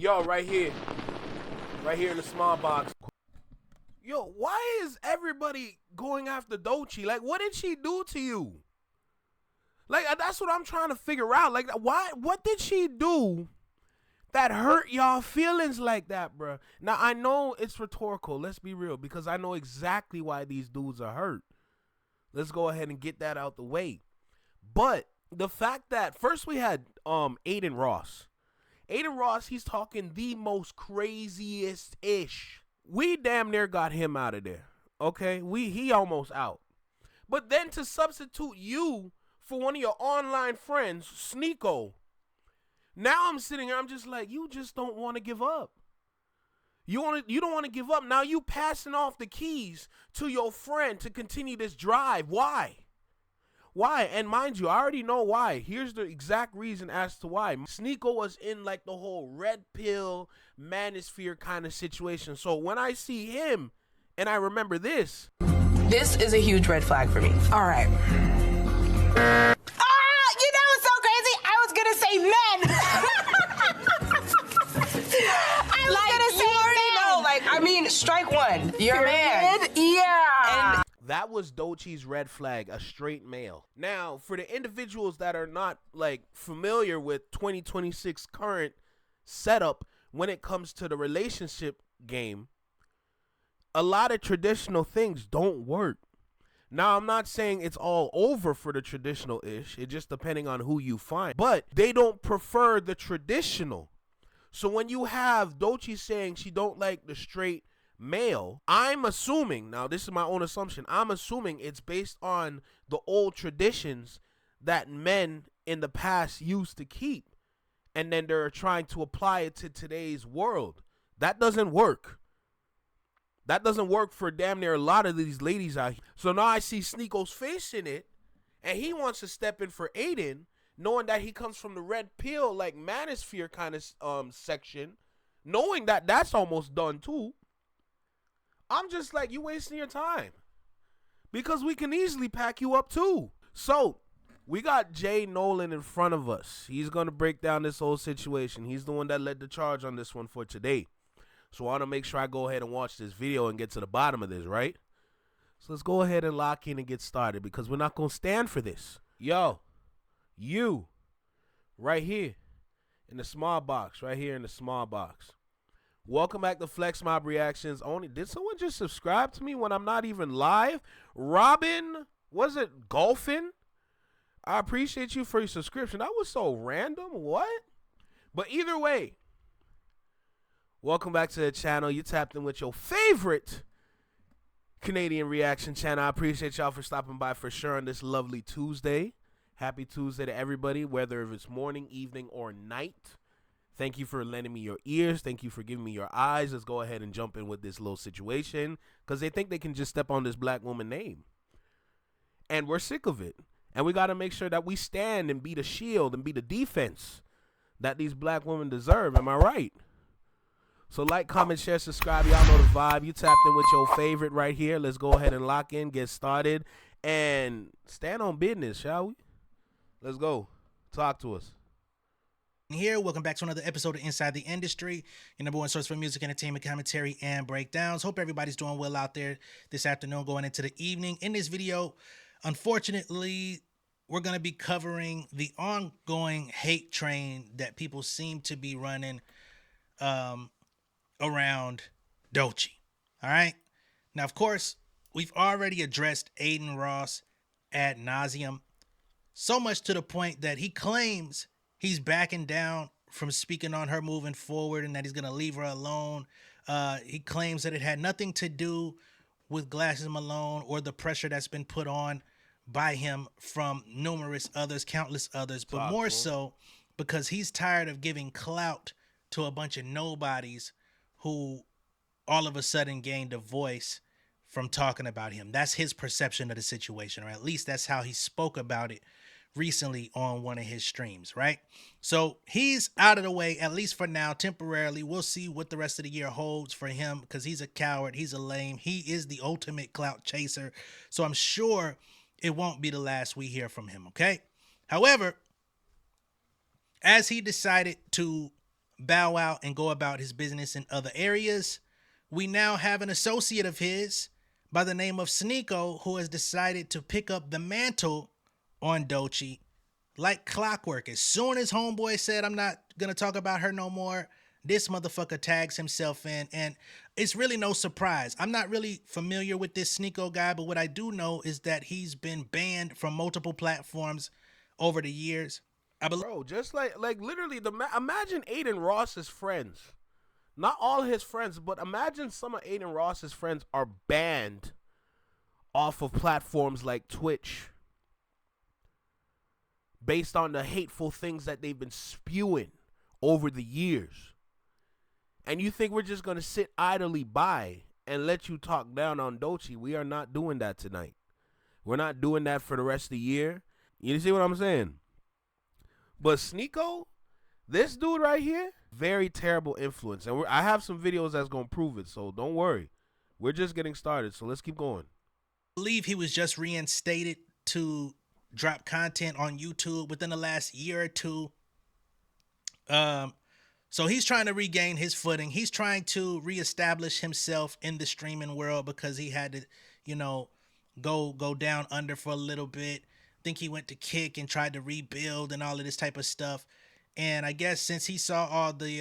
Yo, right here in the small box. Yo, why is everybody going after Doechii? Like, what did she do to you? Like, that's what I'm trying to figure out. Like, why? What did she do that hurt y'all feelings like that, bro? Now, I know it's rhetorical. Let's be real, because I know exactly why these dudes are hurt. Let's go ahead and get that out the way. But the fact that first we had Aiden Ross. Aiden Ross, he's talking the most craziest ish. We damn near got him out of there. Okay? He almost out. But then to substitute you for one of your online friends, Sneako. Now I'm sitting here, I'm just like, you just don't want to give up. You don't want to give up. Now you passing off the keys to your friend to continue this drive. Why? Why? And mind you, I already know why. Here's the exact reason as to why. Sneako was in like the whole red pill manosphere kind of situation. So when I see him and I remember this. This is a huge red flag for me. All right. You know what's so crazy? I was gonna say men. I was gonna say men. No, like, I mean, strike one. You're a man. Yeah. And That was Doechii's red flag, a straight male. Now, for the individuals that are not like familiar with 2026 current setup when it comes to the relationship game, a lot of traditional things don't work. Now, I'm not saying it's all over for the traditional ish. It's just depending on who you find. But they don't prefer the traditional. So when you have Doechii saying she don't like the straight male, I'm assuming, now this is my own assumption, I'm assuming it's based on the old traditions that men in the past used to keep, and then they're trying to apply it to today's world. That doesn't work. That doesn't work for damn near a lot of these ladies out here. So now I see Sneako's face in it, and he wants to step in for Aiden, knowing that he comes from the red pill, like manosphere kind of section, knowing that that's almost done too. I'm just like, you wasting your time, because we can easily pack you up too. So we got Jay Nolan in front of us. He's going to break down this whole situation. He's the one that led the charge on this one for today. So I want to make sure I go ahead and watch this video and get to the bottom of this, right? So let's go ahead and lock in and get started, because we're not going to stand for this. Yo, you, right here in the small box, right here in the small box. Welcome back to Flex Mob Reactions Only. Did someone just subscribe to me when I'm not even live? Robin, was it Golfin? I appreciate you for your subscription. That was so random. What? But either way, welcome back to the channel. You tapped in with your favorite Canadian reaction channel. I appreciate y'all for stopping by for sure on this lovely Tuesday. Happy Tuesday to everybody, whether if it's morning, evening, or night. Thank you for lending me your ears. Thank you for giving me your eyes. Let's go ahead and jump in with this little situation, because they think they can just step on this black woman name. And we're sick of it. And we got to make sure that we stand and be the shield and be the defense that these black women deserve. Am I right? So like, comment, share, subscribe. Y'all know the vibe. You tapped in with your favorite right here. Let's go ahead and lock in, get started, and stand on business, shall we? Let's go. Talk to us. Here, welcome back to another episode of Inside the Industry, your number one source for music, entertainment, commentary, and breakdowns. Hope everybody's doing well out there this afternoon, going into the evening. In this video, unfortunately, we're going to be covering the ongoing hate train that people seem to be running around Doechii. All right. Now, of course, we've already addressed Aiden Ross ad nauseum, so much to the point that he claims he's backing down from speaking on her moving forward and that he's going to leave her alone. He claims that it had nothing to do with glassesmalone or the pressure that's been put on by him from numerous others, countless others, but more so because he's tired of giving clout to a bunch of nobodies who all of a sudden gained a voice from talking about him. That's his perception of the situation, or at least that's how he spoke about it recently on one of his streams, right? So he's out of the way, at least for now, temporarily. We'll see what the rest of the year holds for him, because he's a coward, he's a lame, he is the ultimate clout chaser. So I'm sure it won't be the last we hear from him, okay? However, as he decided to bow out and go about his business in other areas, we now have an associate of his by the name of Sneako, who has decided to pick up the mantle on Doechii like clockwork. As soon as homeboy said, I'm not gonna talk about her no more, this motherfucker tags himself in, and it's really no surprise. I'm not really familiar with this Sneako guy, but what I do know is that he's been banned from multiple platforms over the years. Bro, just like literally, imagine Aiden Ross's friends. Not all his friends, but imagine some of Aiden Ross's friends are banned off of platforms like Twitch based on the hateful things that they've been spewing over the years. And you think we're just going to sit idly by and let you talk down on Doechii? We are not doing that tonight. We're not doing that for the rest of the year. You see what I'm saying? But Sneako, this dude right here, very terrible influence. And I have some videos that's going to prove it, so don't worry. We're just getting started, so let's keep going. I believe he was just reinstated to drop content on YouTube within the last year or two. So he's trying to regain his footing. He's trying to reestablish himself in the streaming world because he had to, you know, go down under for a little bit. I think he went to Kick and tried to rebuild and all of this type of stuff. And I guess since he saw all the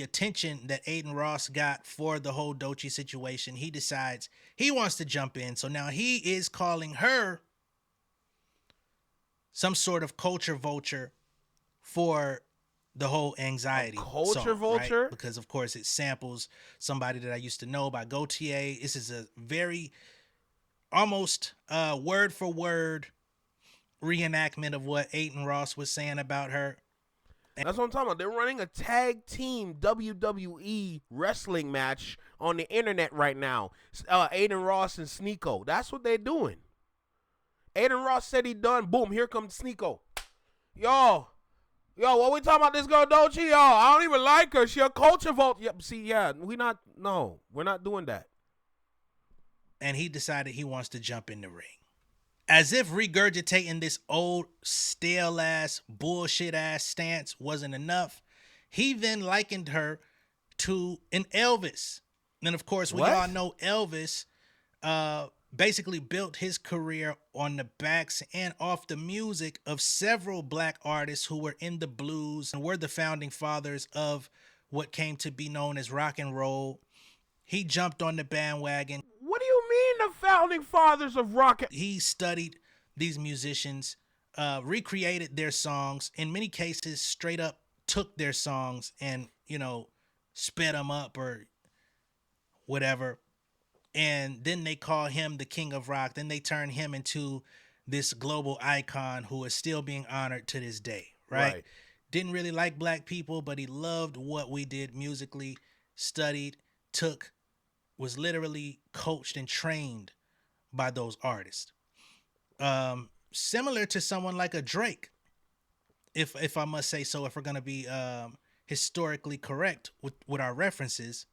attention that Aiden Ross got for the whole Doechii situation, he decides he wants to jump in. So now he is calling her some sort of culture vulture for the whole anxiety culture song, vulture, right? Because of course it samples somebody that I used to know by Doechii. This is a very almost word for word reenactment of what Aiden Ross was saying about her. That's what I'm talking about. They're running a tag team WWE wrestling match on the internet right now. Aiden Ross and Sneako. That's what they're doing. Aiden Ross said he done. Boom, here comes Sneako. Yo, what we talking about this girl Doechii? Yo, I don't even like her. She a culture vote. Yep, see, yeah, we're not doing that. And he decided he wants to jump in the ring. As if regurgitating this old stale-ass, bullshit-ass stance wasn't enough, he then likened her to an Elvis. And of course, we all know Elvis basically built his career on the backs and off the music of several black artists who were in the blues and were the founding fathers of what came to be known as rock and roll. He jumped on the bandwagon. What do you mean the founding fathers of rock? He studied these musicians, recreated their songs, in many cases straight up took their songs and, you know, sped them up or whatever. And then they call him the king of rock. Then they turn him into this global icon who is still being honored to this day, right? Didn't really like black people, but he loved what we did musically, studied, was literally coached and trained by those artists. Similar to someone like a Drake, if I must say so, if we're going to be historically correct with our references.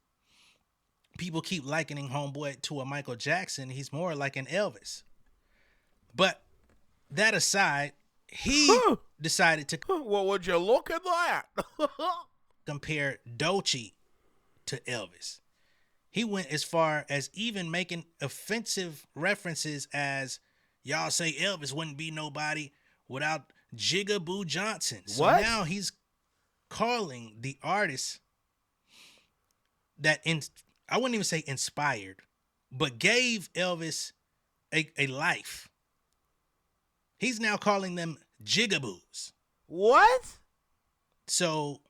People keep likening homeboy to a Michael Jackson. He's more like an Elvis. But that aside, he decided to Well, would you look at that? compare Doechii to Elvis. He went as far as even making offensive references as, y'all say Elvis wouldn't be nobody without Jigaboo Johnson. So now he's calling the artist that I wouldn't even say inspired, but gave Elvis a life. He's now calling them jigaboos. What? So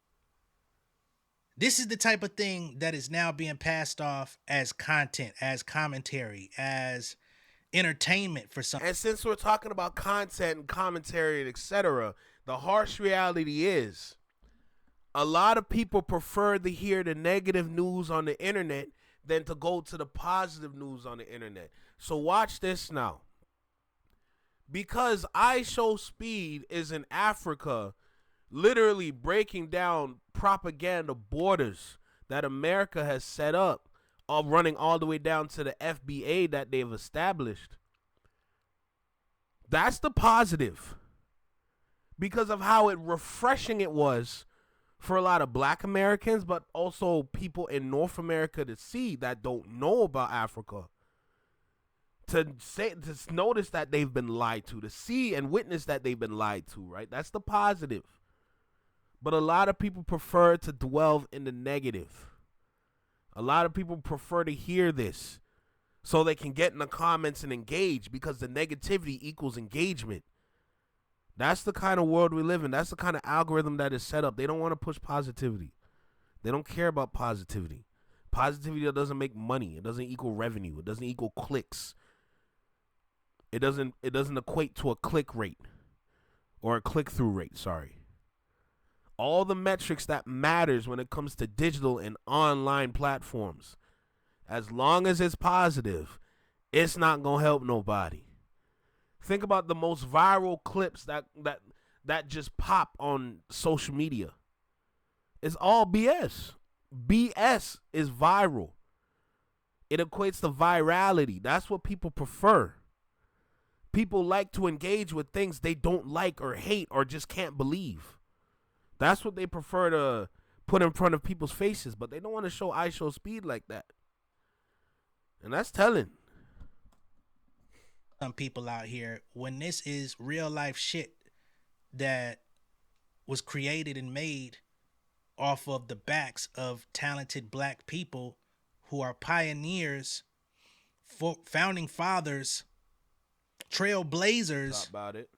this is the type of thing that is now being passed off as content, as commentary, as entertainment for some. And since we're talking about content and commentary and etc., the harsh reality is a lot of people prefer to hear the negative news on the internet than to go to the positive news on the internet. So watch this now. Because I Show Speed is in Africa, literally breaking down propaganda borders that America has set up, running all the way down to the FBA that they've established. That's the positive. Because of how refreshing it was for a lot of black Americans, but also people in North America to see that don't know about Africa. To notice that they've been lied to see and witness that they've been lied to, right? That's the positive. But a lot of people prefer to dwell in the negative. A lot of people prefer to hear this so they can get in the comments and engage, because the negativity equals engagement. That's the kind of world we live in. That's the kind of algorithm that is set up. They don't want to push positivity. They don't care about positivity. Positivity doesn't make money. It doesn't equal revenue. It doesn't equal clicks. It doesn't equate to a click rate or a click-through rate, sorry. All the metrics that matters when it comes to digital and online platforms, as long as it's positive, it's not going to help nobody. Think about the most viral clips that just pop on social media. It's all BS. BS is viral. It equates to virality. That's what people prefer. People like to engage with things they don't like or hate or just can't believe. That's what they prefer to put in front of people's faces, but they don't want to show I show speed like that. And that's telling. Some people out here, when this is real life shit that was created and made off of the backs of talented black people who are pioneers, founding fathers, trailblazers. Talk about it.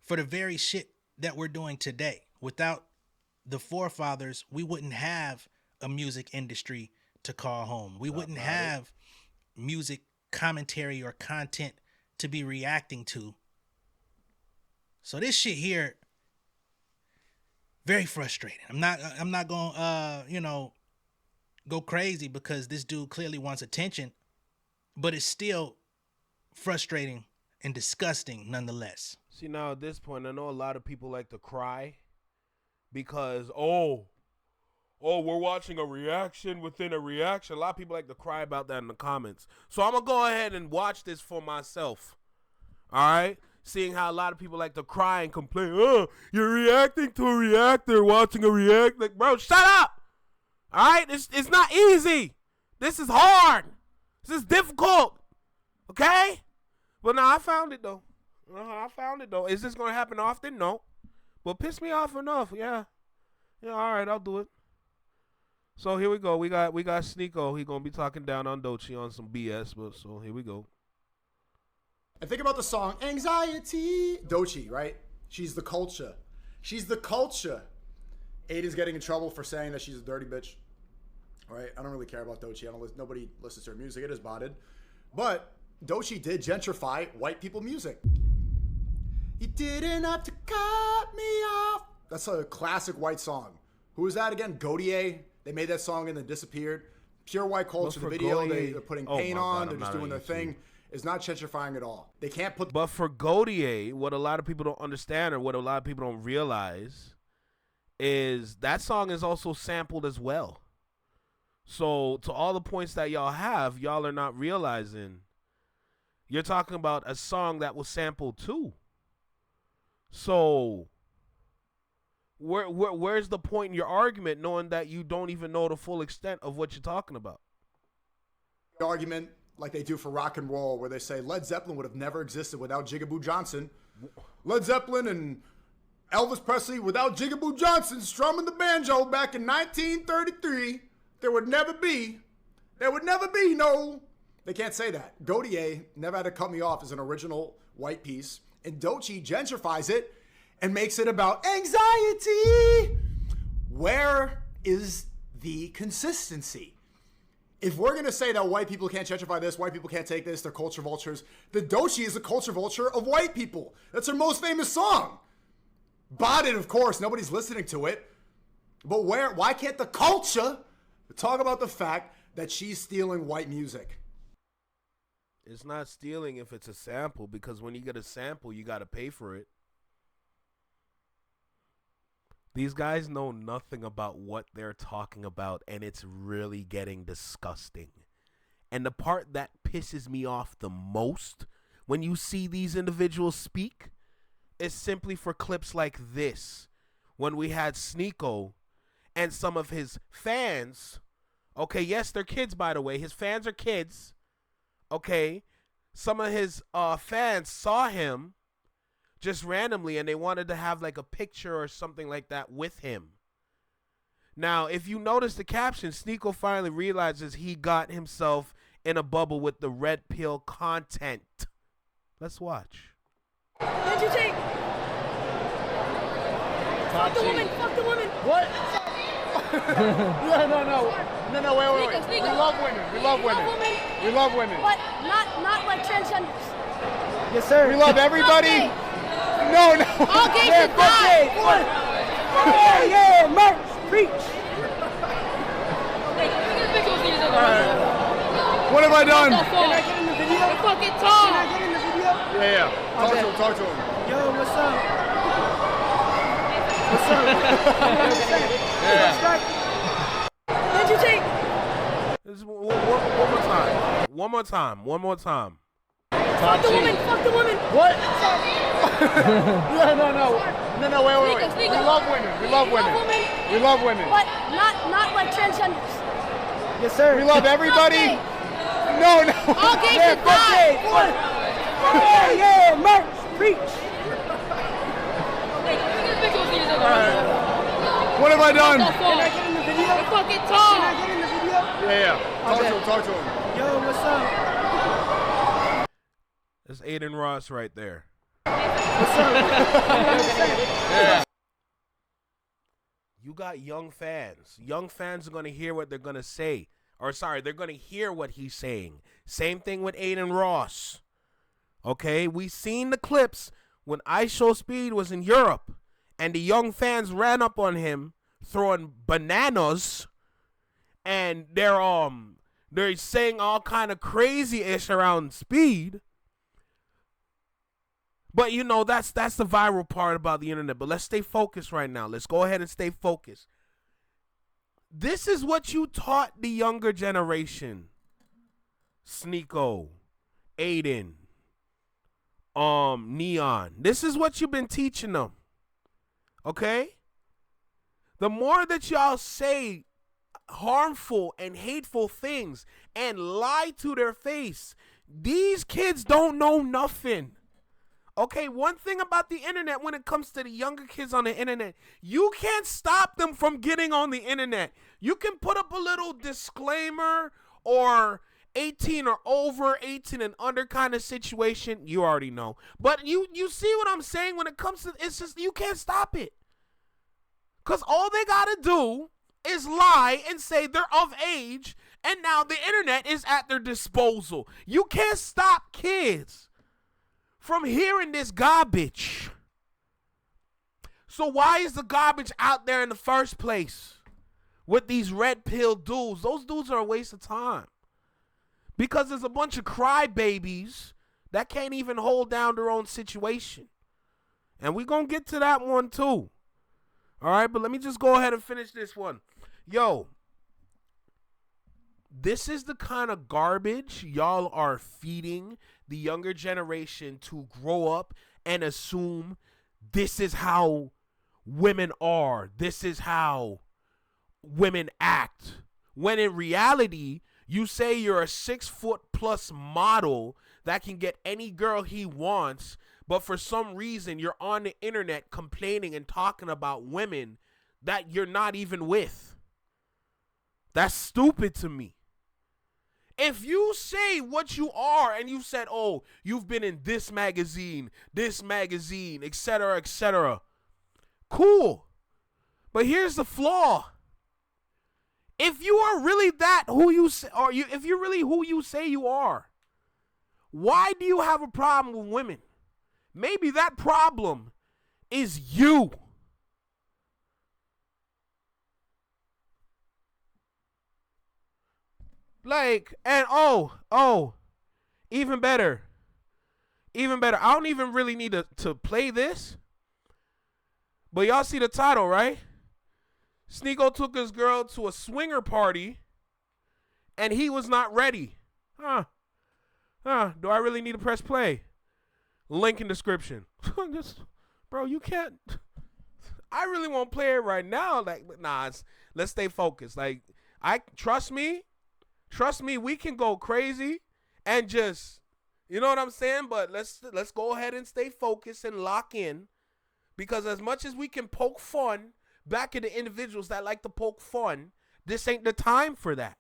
For the very shit that we're doing today. Without the forefathers, we wouldn't have a music industry to call home. We wouldn't have music commentary or content to be reacting to. So this shit here, very frustrating. I'm not gonna go crazy because this dude clearly wants attention, but it's still frustrating and disgusting nonetheless. See, now at this point, I know a lot of people like to cry because, we're watching a reaction within a reaction. A lot of people like to cry about that in the comments. So I'm going to go ahead and watch this for myself. All right? Seeing how a lot of people like to cry and complain, you're reacting to a reactor, watching a react. Like, bro, shut up. All right? It's not easy. This is hard. This is difficult. Okay? But now I found it, though. Is this going to happen often? No. But piss me off enough. Yeah, all right, I'll do it. So here we go. We got Sneako. He going to be talking down on Doechii on some BS. But so here we go. And think about the song Anxiety. Doechii, right? She's the culture. Aiden's getting in trouble for saying that she's a dirty bitch. Right? I don't really care about Doechii. Nobody listens to her music. It is botted. But Doechii did gentrify white people music. You didn't have to cut me off. That's a classic white song. Who was that again? Doechii. They made that song and then disappeared. Pure white culture. The video, they're putting paint on. They're just doing their thing. It's not gentrifying at all. They can't put... But for Doechii, what a lot of people don't understand or what a lot of people don't realize is that song is also sampled as well. So to all the points that y'all have, y'all are not realizing you're talking about a song that was sampled too. So where's the point in your argument knowing that you don't even know the full extent of what you're talking about? Argument like they do for rock and roll where they say Led Zeppelin would have never existed without Jigaboo Johnson. Led Zeppelin and Elvis Presley without Jigaboo Johnson strumming the banjo back in 1933. There would never be no... They can't say that. Doechii Never Had to Cut Me Off is an original white piece. And Doechii gentrifies it and makes it about anxiety. Where is the consistency? If we're going to say that white people can't gentrify this, white people can't take this, they're culture vultures, then Doechii is a culture vulture of white people. That's her most famous song. Botted, of course. Nobody's listening to it. But why can't the culture talk about the fact that she's stealing white music? It's not stealing if it's a sample, because when you get a sample, you got to pay for it. These guys know nothing about what they're talking about, and it's really getting disgusting. And the part that pisses me off the most when you see these individuals speak is simply for clips like this. When we had Sneako and some of his fans, okay, yes, they're kids, by the way. His fans are kids, okay? Some of his fans saw him just randomly, and they wanted to have like a picture or something like that with him. Now, if you notice the caption, Sneako finally realizes he got himself in a bubble with the red pill content. Let's watch. Did you take? Fuck the woman, fuck the woman. What? No, wait. Sneako. We love women. We love women. We love women. But not like transgenders. Yes, sir. We love everybody. No. All gays should die. Yeah, merch, preach. What have I done? Can I get in the video? Fucking Can Tom. I get in the video? Yeah. Talk to him. Yo, what's up? What's up? Did you take? This is one more time. Fuck the woman, fuck the woman. What? No, wait. Sneako. We love women. We love women. We love women. But not like transgenders. Yes, sir. We love everybody. No. All gays should die. Yeah, merch, preach. What have I done? Can I get in the video? Fucking Can Tom. I get in the video? Yeah. Talk to him. Yo, what's up? That's Aiden Ross right there. What's up? You got young fans. Young fans are going to hear what they're going to say. Or sorry, they're going to hear what he's saying. Same thing with Aiden Ross. Okay, we seen the clips when Ice Show Speed was in Europe and the young fans ran up on him throwing bananas, and they're saying all kind of crazy ish around Speed. But you know, that's the viral part about the internet. But let's stay focused right now. Let's go ahead and stay focused. This is what you taught the younger generation. Sneako, Aiden, Neon. This is what you've been teaching them. Okay? The more that y'all say harmful and hateful things and lie to their face, these kids don't know nothing. Okay, one thing about the internet when it comes to the younger kids on the internet, you can't stop them from getting on the internet. You can put up a little disclaimer or 18 or over, 18 and under kind of situation. You already know. But you see what I'm saying when it comes to, it's just, you can't stop it. Because all they got to do is lie and say they're of age, and now the internet is at their disposal. You can't stop kids from hearing this garbage. So why is the garbage out there in the first place with these red pill dudes? Those dudes are a waste of time. Because there's a bunch of crybabies that can't even hold down their own situation. And we're going to get to that one too. All right, but let me just go ahead and finish this one. Yo, this is the kind of garbage y'all are feeding the younger generation to grow up and assume this is how women are. This is how women act. When in reality, you say you're a 6-foot+ model that can get any girl he wants, but for some reason you're on the internet complaining and talking about women that you're not even with. That's stupid to me. If you say what you are and you said, oh, you've been in this magazine, etc., cool. But here's the flaw. If you are really that who you say, or if you're really who you say you are, why do you have a problem with women? Maybe that problem is you. Like, and even better. I don't even really need to play this. But y'all see the title, right? Sneako took his girl to a swinger party, and he was not ready. Do I really need to press play? Link in description. Bro, you can't. I really won't play it right now. Like, nah, let's stay focused. Like, trust me, we can go crazy and just, you know what I'm saying? But let's go ahead and stay focused and lock in, because as much as we can poke fun back at the individuals that like to poke fun, this ain't the time for that.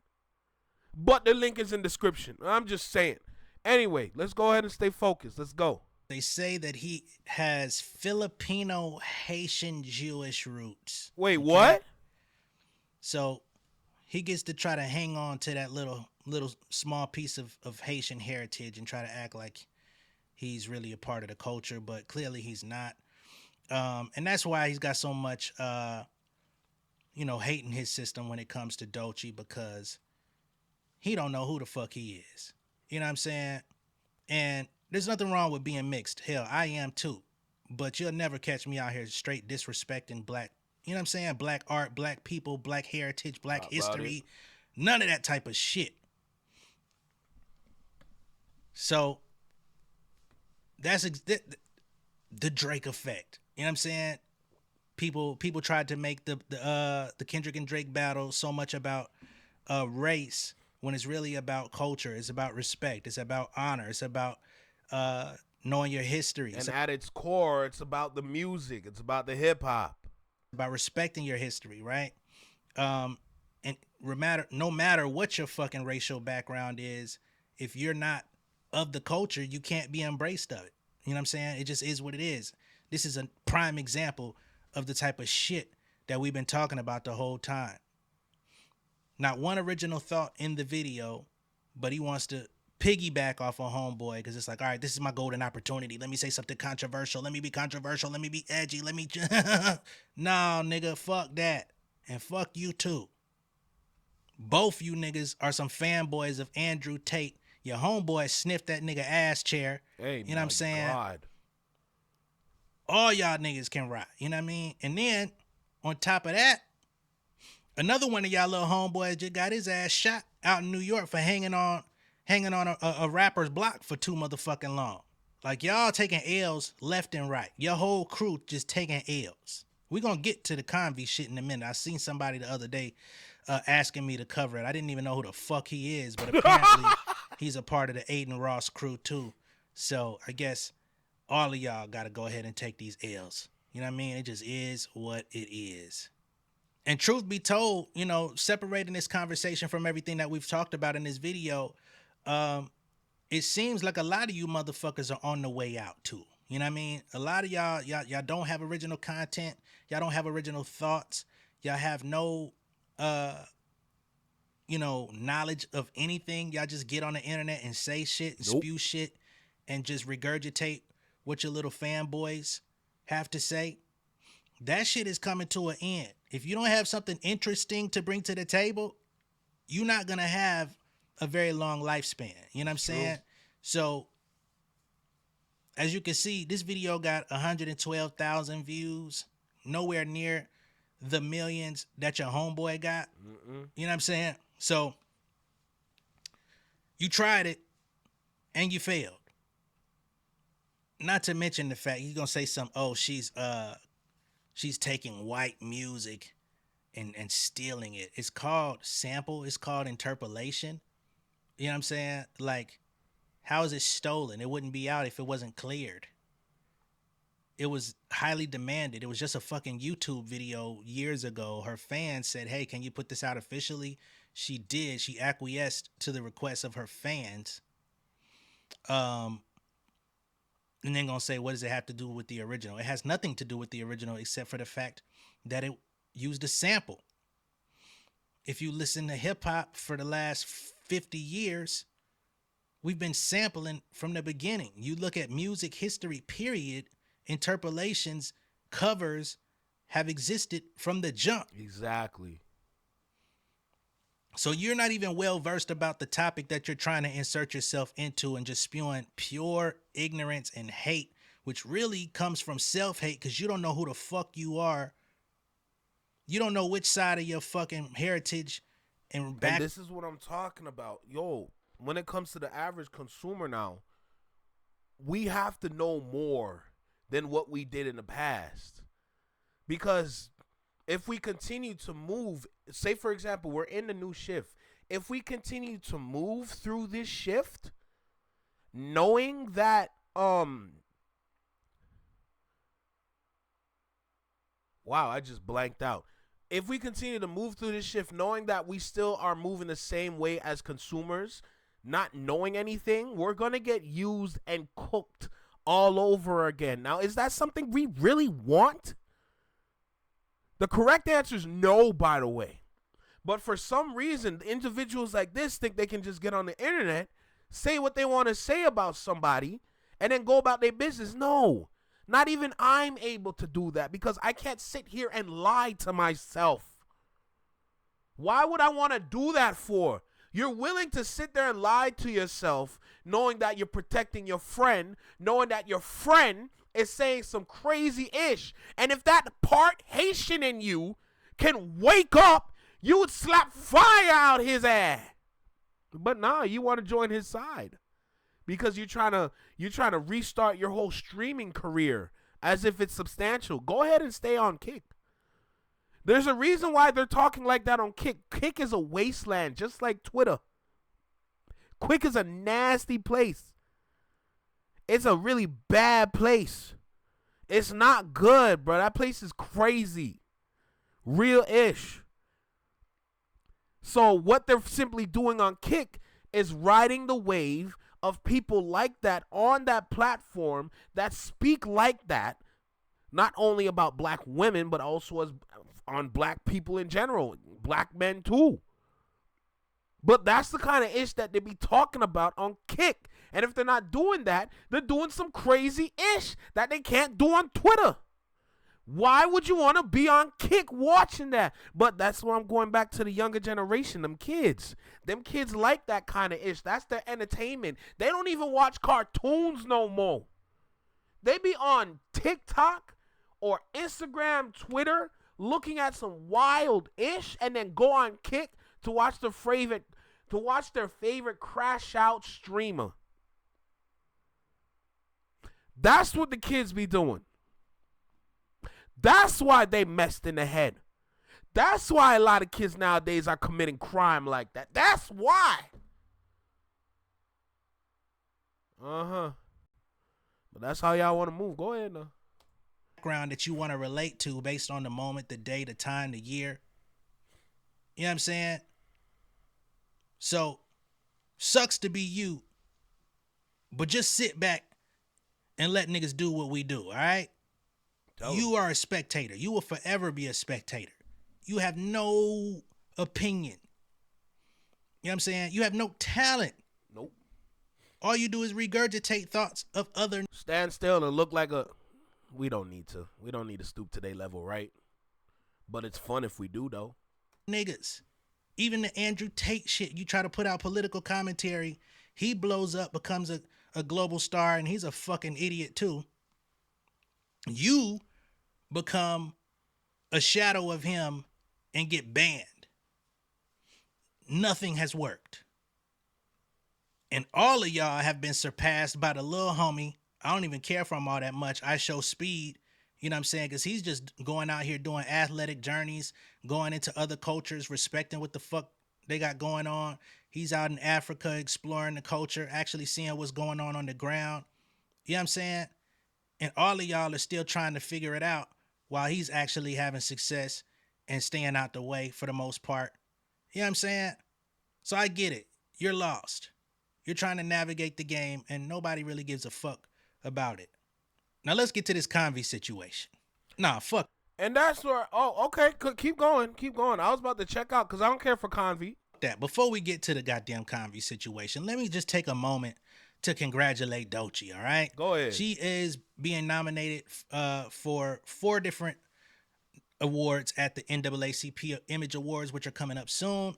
But the link is in the description. I'm just saying. Anyway, let's go ahead and stay focused. Let's go. They say that he has Filipino, Haitian, Jewish roots. Wait, what? So he gets to try to hang on to that little small piece of Haitian heritage and try to act like he's really a part of the culture, but clearly he's not. And that's why he's got so much, hate in his system when it comes to Doechii, because he don't know who the fuck he is. You know what I'm saying? And there's nothing wrong with being mixed. Hell, I am too. But you'll never catch me out here straight disrespecting black, you know what I'm saying? Black art, black people, black heritage, black history. None of that type of shit. So that's the Drake effect. You know what I'm saying? People tried to make the Kendrick and Drake battle so much about race when it's really about culture. It's about respect. It's about honor. It's about knowing your history. And at its core, it's about the music. It's about the hip hop. About respecting your history, right? And no matter what your fucking racial background is, if you're not of the culture, you can't be embraced of it. You know what I'm saying? It just is what it is. This is a prime example of the type of shit that we've been talking about the whole time. Not one original thought in the video, but he wants to piggyback off a homeboy because it's like, all right, this is my golden opportunity. Let me say something controversial. Let me be controversial. Let me be edgy. Let me... No, nigga, fuck that. And fuck you too. Both you niggas are some fanboys of Andrew Tate. Your homeboy sniffed that nigga ass chair. Hey, you know what I'm saying? God. All y'all niggas can rock. You know what I mean? And then, on top of that, another one of y'all little homeboys just got his ass shot out in New York for hanging on a rapper's block for too motherfucking long. Like, y'all taking L's left and right. Your whole crew just taking L's. We're going to get to the Convy shit in a minute. I seen somebody the other day asking me to cover it. I didn't even know who the fuck he is, but apparently he's a part of the Aiden Ross crew too. So I guess all of y'all got to go ahead and take these L's. You know what I mean? It just is what it is. And truth be told, separating this conversation from everything that we've talked about in this video, it seems like a lot of you motherfuckers are on the way out too. You know what I mean? A lot of y'all don't have original content. Y'all don't have original thoughts. Y'all have no, knowledge of anything. Y'all just get on the internet and say shit and spew shit and just regurgitate what your little fanboys have to say. That shit is coming to an end. If you don't have something interesting to bring to the table, you're not going to have a very long lifespan. You know what I'm saying? So, as you can see, this video got 112,000 views. Nowhere near the millions that your homeboy got. You know what I'm saying? So, you tried it and you failed. Not to mention the fact he's going to say something, she's taking white music and stealing it. It's called sample. It's called interpolation. You know what I'm saying? Like, how is it stolen? It wouldn't be out if it wasn't cleared. It was highly demanded. It was just a fucking YouTube video years ago. Her fans said, hey, can you put this out officially? She did. She acquiesced to the request of her fans. And then gonna say, what does it have to do with the original? It has nothing to do with the original except for the fact that it used a sample. If you listen to hip hop for the last 50 years, we've been sampling from the beginning. You look at music history, period, interpolations, covers have existed from the jump. Exactly. So you're not even well versed about the topic that you're trying to insert yourself into and just spewing pure ignorance and hate, which really comes from self-hate because you don't know who the fuck you are. You don't know which side of your fucking heritage and back. And this is what I'm talking about. Yo, when it comes to the average consumer now, we have to know more than what we did in the past. Because if we continue to move, say for example, we're in the new shift. If we continue to move through this shift, knowing that wow, I just blanked out. If we continue to move through this shift, knowing that we still are moving the same way as consumers, not knowing anything, we're going to get used and cooked all over again. Now, is that something we really want? The correct answer is no, by the way. But for some reason, individuals like this think they can just get on the internet, say what they want to say about somebody, and then go about their business. No. Not even I'm able to do that because I can't sit here and lie to myself. Why would I want to do that for? You're willing to sit there and lie to yourself knowing that you're protecting your friend, knowing that your friend is saying some crazy ish. And if that part Haitian in you can wake up, you would slap fire out his ass. But nah, you want to join his side. Because you're trying to restart your whole streaming career as if it's substantial. Go ahead and stay on Kick. There's a reason why they're talking like that on Kick. Kick is a wasteland, just like Twitter. Kick is a nasty place. It's a really bad place. It's not good, bro. That place is crazy. Real-ish. So what they're simply doing on Kick is riding the wave of people like that on that platform that speak like that, not only about black women, but also as on black people in general, black men too. But that's the kind of ish that they be talking about on Kick. And if they're not doing that, they're doing some crazy ish that they can't do on Twitter. Why would you want to be on Kick watching that? But that's where I'm going back to the younger generation, them kids. Them kids like that kind of ish. That's their entertainment. They don't even watch cartoons no more. They be on TikTok or Instagram, Twitter, looking at some wild ish and then go on Kick to watch their favorite crash out streamer. That's what the kids be doing. That's why they messed in the head. That's why a lot of kids nowadays are committing crime like that. That's why. But that's how y'all want to move. Go ahead now. Background that you want to relate to based on the moment, the day, the time, the year. You know what I'm saying? So, sucks to be you, but just sit back and let niggas do what we do, all right? You are a spectator. You will forever be a spectator. You have no opinion. You know what I'm saying? You have no talent. Nope. All you do is regurgitate thoughts of other. Stand still and look like a... We don't need to. We don't need to stoop to their level, right? But it's fun if we do, though. Niggas. Even the Andrew Tate shit. You try to put out political commentary. He blows up, becomes a global star, and he's a fucking idiot, too. You become a shadow of him and get banned. Nothing has worked. And all of y'all have been surpassed by the little homie. I don't even care for him all that much. I show speed, you know what I'm saying? Because he's just going out here doing athletic journeys, going into other cultures, respecting what the fuck they got going on. He's out in Africa exploring the culture, actually seeing what's going on the ground. You know what I'm saying? And all of y'all are still trying to figure it out while he's actually having success and staying out the way for the most part. You know what I'm saying? So I get it. You're lost. You're trying to navigate the game and nobody really gives a fuck about it. Now let's get to this Convy situation. Nah, fuck. And that's where, okay, keep going. I was about to check out because I don't care for Convy. That before we get to the goddamn Convy situation, let me just take a moment to congratulate Doechii, all right? Go ahead. She is being nominated for 4 different awards at the NAACP Image Awards, which are coming up soon,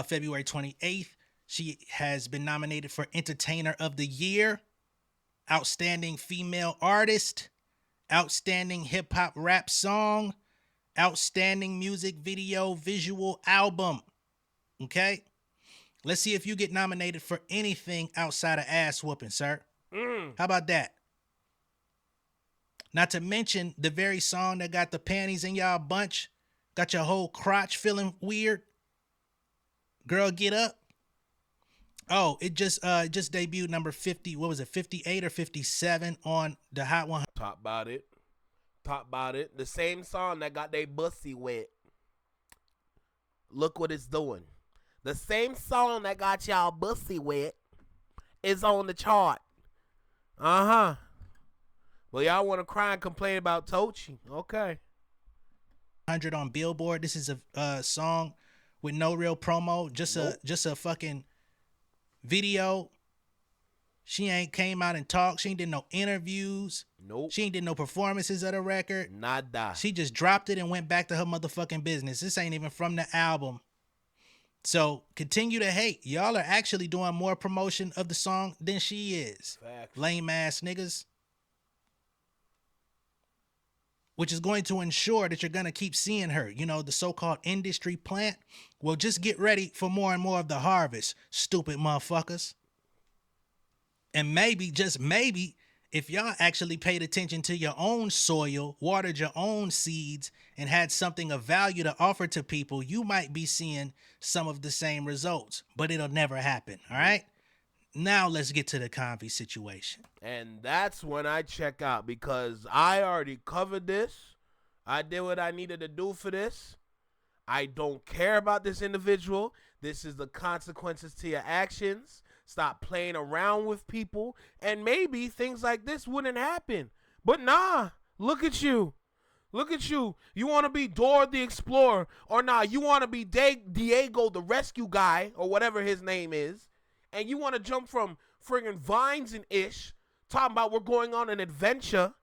February 28th. She has been nominated for Entertainer of the Year, Outstanding Female Artist, Outstanding Hip Hop Rap Song, Outstanding Music Video Visual Album. Okay? Let's see if you get nominated for anything outside of ass whooping, sir. How about that? Not to mention the very song that got the panties in y'all bunch, got your whole crotch feeling weird. Girl, Get Up. Oh, it just debuted number 50. What was it, 58 or 57 on the Hot 100? Talk about it. Talk about it. The same song that got they bussy wet. Look what it's doing. The same song that got y'all bussy wet is on the chart. Uh-huh. Well, y'all want to cry and complain about Doechii. Okay. 100 on Billboard. This is a song with no real promo. Just a fucking video. She ain't came out and talked. She ain't did no interviews. Nope. She ain't did no performances of the record. Nada. She just dropped it and went back to her motherfucking business. This ain't even from the album. So continue to hate. Y'all are actually doing more promotion of the song than she is. Facts. Lame ass niggas. Which is going to ensure that you're going to keep seeing her. You know, the so-called industry plant. Well, just get ready for more and more of the harvest, stupid motherfuckers. And maybe, just maybe, if y'all actually paid attention to your own soil, watered your own seeds, and had something of value to offer to people, you might be seeing some of the same results. But it'll never happen, all right? Now let's get to the Convy situation. And that's when I check out because I already covered this. I did what I needed to do for this. I don't care about this individual. This is the consequences to your actions. Stop playing around with people. And maybe things like this wouldn't happen. But nah, look at you. Look at you. You want to be Dora the Explorer. Or nah, you want to be Diego the rescue guy. Or whatever his name is. And you want to jump from friggin' vines and ish, talking about we're going on an adventure,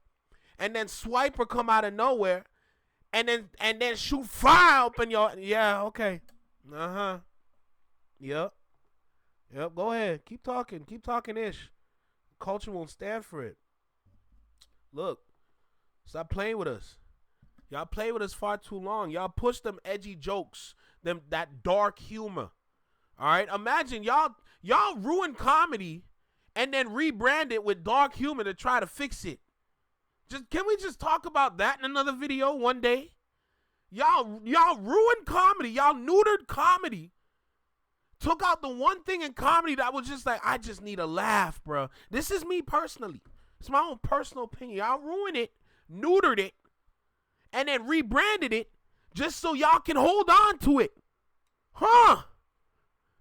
and then Swiper come out of nowhere, and then shoot fire up in your, yeah, okay. Uh-huh. Yep. Go ahead. Keep talking ish. Culture won't stand for it. Look, stop playing with us. Y'all play with us far too long. Y'all push them edgy jokes, that dark humor. All right, imagine y'all ruin comedy and then rebrand it with dark humor to try to fix it. Can we just talk about that in another video one day? Y'all ruined comedy. Y'all neutered comedy. Took out the one thing in comedy that was just like, I just need a laugh, bro. This is me personally. It's my own personal opinion. Y'all ruined it, neutered it, and then rebranded it just so y'all can hold on to it. Huh?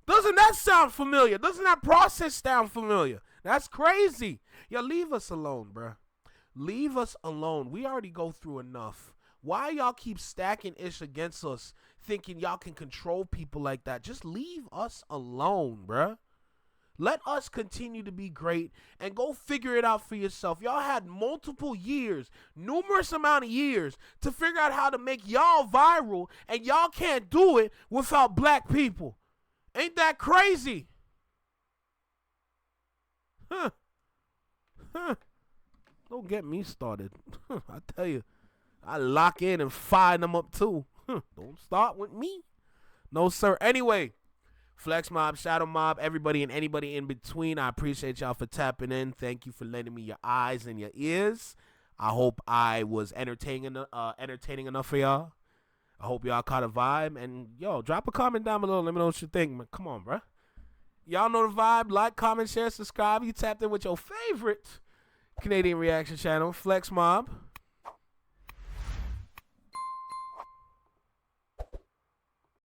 Doesn't that sound familiar? Doesn't that process sound familiar? That's crazy. Yo, leave us alone, bro. Leave us alone. We already go through enough. Why y'all keep stacking ish against us, thinking y'all can control people like that? Just leave us alone, bro. Let us continue to be great and go figure it out for yourself. Y'all had multiple years, numerous amount of years to figure out how to make y'all viral, and y'all can't do it without black people. Ain't that crazy? Huh. Don't get me started. I tell you, I lock in and fire them up too. Don't start with me. No, sir. Anyway, Flex Mob, Shadow Mob, everybody and anybody in between, I appreciate y'all for tapping in. Thank you for lending me your eyes and your ears. I hope I was entertaining enough for y'all. I hope y'all caught a vibe. And, yo, drop a comment down below. Let me know what you think. Man, come on, bro. Y'all know the vibe. Like, comment, share, subscribe. You tapped in with your favorite Canadian reaction channel, Flex Mob.